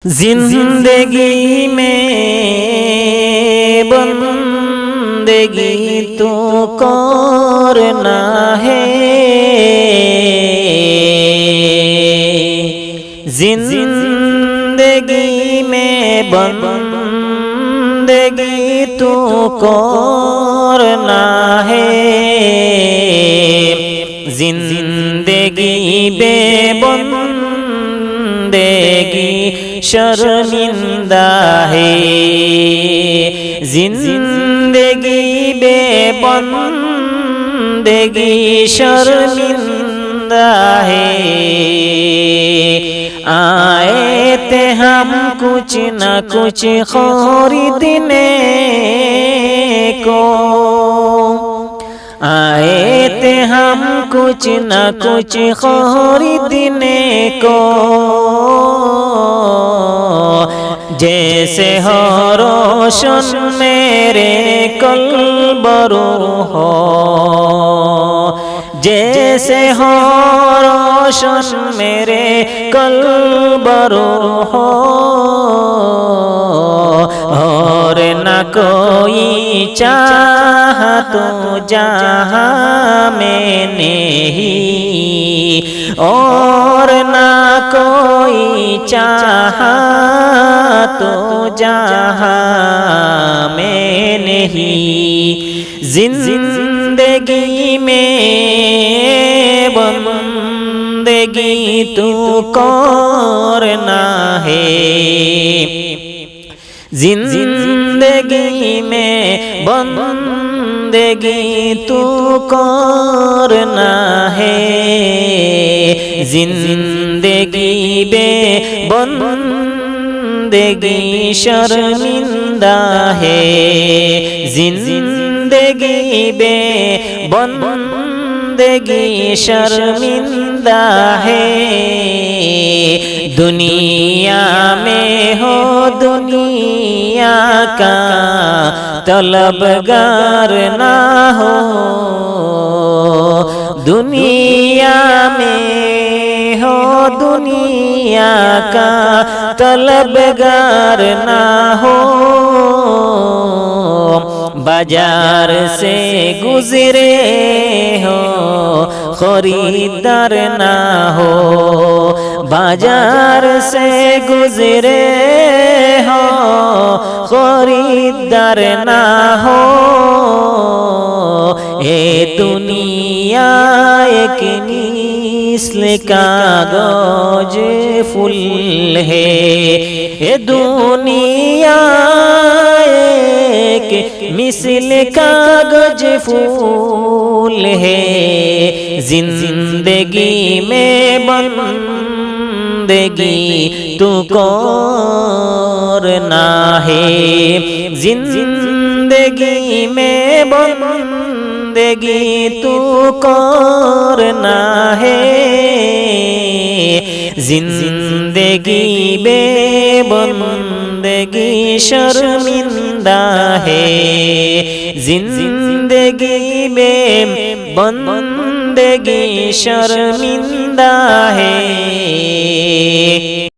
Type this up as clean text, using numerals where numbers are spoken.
जिंदगी में बंदगी तो करना है, जिंदगी में बंदगी तो करना है, जिंदगी बेबंदगी शर्मिंदा है, जिंदगी बेबंदगी शर्मिंदा है। आए थे हम कुछ न कुछ खरीदने को, आए थे हम कुछ न कुछ खरीदने को, जैसे हो रोशन मेरे कल्बरो हो, जैसे हो रोशन मेरे कल्बरो हो, और न कोई चाह तो जहाँ में नहीं, और न कोई चाह तो जहाँ में नहीं, जिंदगी में बंदगी तू करना है, जिंदगी में बंदगी तू करना है, जिंदगी बेबंदगी शर्मिंदा है, जिंदगी बेबंदगी शर्मिंदा है। दुनिया में हो दुनिया का तलबगार ना हो, दुनिया में हो दुनिया का तलबगार ना हो, बाजार से गुजरे हो खरीदार ना हो, बाजार से गुजरे हो खरीदार ना हो, ये दुनिया एक मिसल कागज फूल है, ये दुनिया एक मिसल कागज फूल है, जिंदगी में बंदगी तू करना है, जिंदगी में बंदगी तू करना है, जिंदगी बेबंदगी शर्मिंदा है, जिंदगी बेबंदगी शर्मिंदा है।